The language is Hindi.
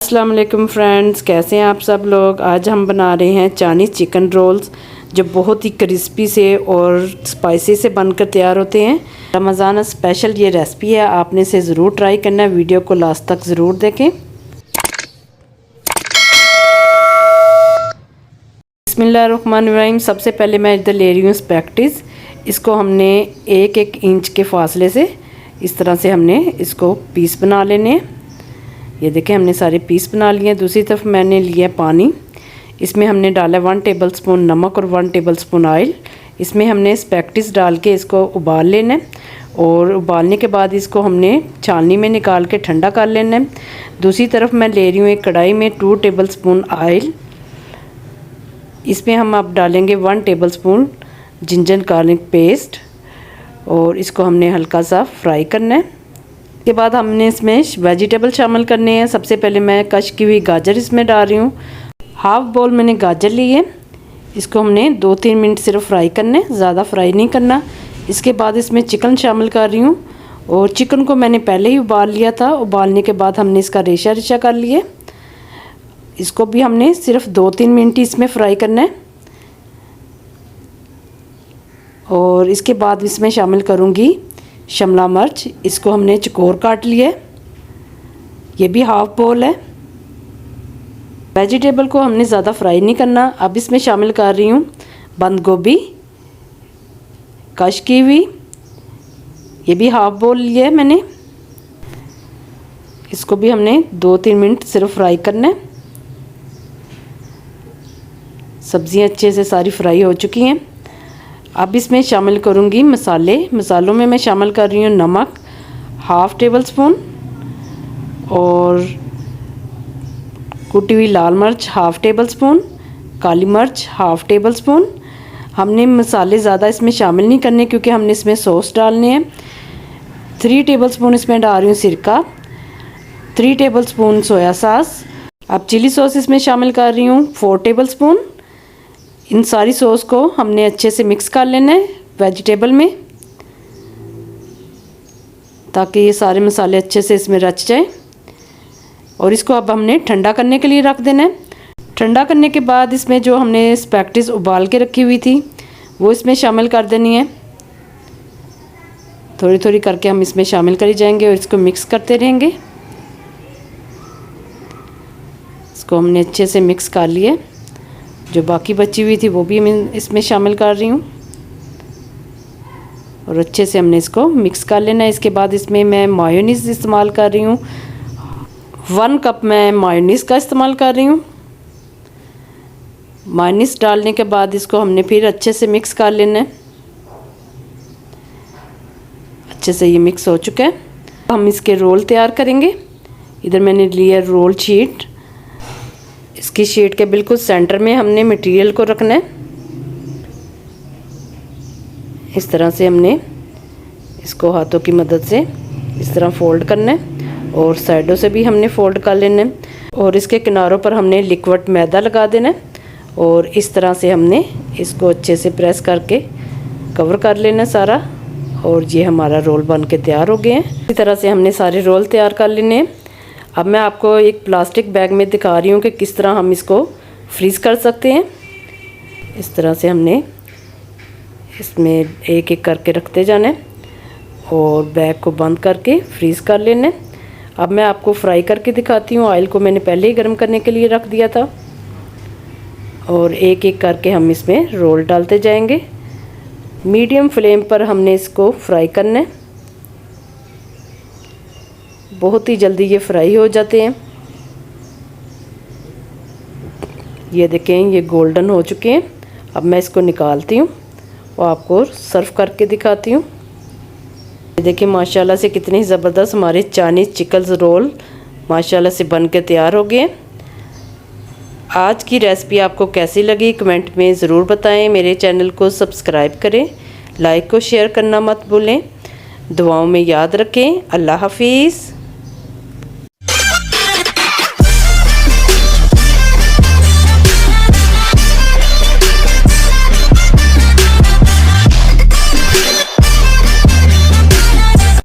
अस्सलाम वालेकुम फ्रेंड्स, कैसे हैं आप सब लोग। आज हम बना रहे हैं चाइनीज़ चिकन रोल्स जो बहुत ही क्रिस्पी से और स्पाइसी से बनकर तैयार होते हैं। रमज़ान स्पेशल ये रेसिपी है, आपने इसे ज़रूर ट्राई करना है। वीडियो को लास्ट तक ज़रूर देखें। बिस्मिल्लाहिर्रहमानिर्रहीम। सबसे पहले मैं इधर ले रही हूँ स्पैगेटीज़। इसको हमने एक इंच के फासले से इस तरह से हमने इसको पीस बना लेने हैं। ये देखें, हमने सारे पीस बना लिए हैं। दूसरी तरफ मैंने लिया पानी, इसमें हमने डाला 1 टेबलस्पून नमक और 1 टेबलस्पून ऑयल। इसमें हमने स्पैगेटीज़ डाल के इसको उबाल लेना है और उबालने के बाद इसको हमने छाननी में निकाल के ठंडा कर लेना है। दूसरी तरफ मैं ले रही हूँ एक कढ़ाई में 2 टेबलस्पून ऑयल। इसमें हम अब डालेंगे 1 टेबलस्पून जिंजर गार्लिक पेस्ट और इसको हमने हल्का सा फ्राई करना है। के बाद हमने इसमें वेजिटेबल शामिल करने हैं। सबसे पहले मैं कश की हुई गाजर इसमें डाल रही हूँ। हाफ बाउल मैंने गाजर ली है। इसको हमने 2-3 मिनट सिर्फ फ्राई करने, ज़्यादा फ्राई नहीं करना। इसके बाद इसमें चिकन शामिल कर रही हूँ और चिकन को मैंने पहले ही उबाल लिया था। उबालने के बाद हमने इसका रेशा रेशा कर लिए। इसको भी हमने सिर्फ 2-3 मिनट इसमें फ्राई करना है और इसके बाद इसमें शामिल करूँगी शिमला मिर्च। इसको हमने चौकोर काट लिया है, ये भी हाफ बाउल है। वेजिटेबल को हमने ज़्यादा फ्राई नहीं करना। अब इसमें शामिल कर रही हूँ बंद गोभी कश की हुई, ये भी हाफ बाउल लिया है मैंने। इसको भी हमने 2-3 मिनट सिर्फ फ्राई करना है। सब्जियां अच्छे से सारी फ्राई हो चुकी हैं। अब इसमें शामिल करूँगी मसाले। मसालों में मैं शामिल कर रही हूँ नमक हाफ टेबलस्पून और कुटी हुई लाल मिर्च हाफ टेबलस्पून, काली मिर्च हाफ टेबलस्पून। हमने मसाले ज़्यादा इसमें शामिल नहीं करने क्योंकि हमने इसमें सॉस डालने हैं। 3 टेबलस्पून इसमें डाल रही हूँ सिरका, 3 टेबलस्पून सोया सॉस। अब चिली सॉस इसमें शामिल कर रही हूँ 4 टेबलस्पून। इन सारी सॉस को हमने अच्छे से मिक्स कर लेना है वेजिटेबल में, ताकि ये सारे मसाले अच्छे से इसमें रच जाए। और इसको अब हमने ठंडा करने के लिए रख देना है। ठंडा करने के बाद इसमें जो हमने स्पैगेटीज़ उबाल के रखी हुई थी वो इसमें शामिल कर देनी है। थोड़ी थोड़ी करके हम इसमें शामिल करी जाएंगे और इसको मिक्स करते रहेंगे। इसको हमने अच्छे से मिक्स कर लिए। जो बाकी बची हुई थी वो भी मैं इसमें शामिल कर रही हूँ और अच्छे से हमने इसको मिक्स कर लेना है। इसके बाद इसमें मैं मायोनीज़ इस्तेमाल कर रही हूँ। 1 कप मैं मायोनीज़ का इस्तेमाल कर रही हूँ। मायोनीज़ डालने के बाद इसको हमने फिर अच्छे से मिक्स कर लेना है। अच्छे से ये मिक्स हो चुका है। हम इसके रोल तैयार करेंगे। इधर मैंने लिया रोल शीट। इसकी शीट के बिल्कुल सेंटर में हमने मटेरियल को रखना है। इस तरह से हमने इसको हाथों की मदद से इस तरह फोल्ड करना है और साइडों से भी हमने फोल्ड कर लेना है और इसके किनारों पर हमने लिक्विड मैदा लगा देना है और इस तरह से हमने इसको अच्छे से प्रेस करके कवर कर लेना सारा। और ये हमारा रोल बन के तैयार हो गए हैं। इसी तरह से हमने सारे रोल तैयार कर लेने हैं। अब मैं आपको एक प्लास्टिक बैग में दिखा रही हूँ कि किस तरह हम इसको फ्रीज़ कर सकते हैं। इस तरह से हमने इसमें एक एक करके रखते जाना है और बैग को बंद करके फ्रीज़ कर लेना है। अब मैं आपको फ्राई करके दिखाती हूँ। ऑयल को मैंने पहले ही गर्म करने के लिए रख दिया था और एक एक करके हम इसमें रोल डालते जाएंगे। मीडियम फ्लेम पर हमने इसको फ्राई करना है। बहुत ही जल्दी ये फ्राई हो जाते हैं। ये देखें, ये गोल्डन हो चुके हैं। अब मैं इसको निकालती हूँ और आपको सर्व करके दिखाती हूँ। ये देखिए, माशाल्लाह से कितने ज़बरदस्त हमारे चाइनीज़ चिकन रोल माशाल्लाह से बन के तैयार हो गए। आज की रेसिपी आपको कैसी लगी कमेंट में ज़रूर बताएं। मेरे चैनल को सब्सक्राइब करें, लाइक को शेयर करना मत भूलें। दुआओं में याद रखें। अल्लाह हाफिज़।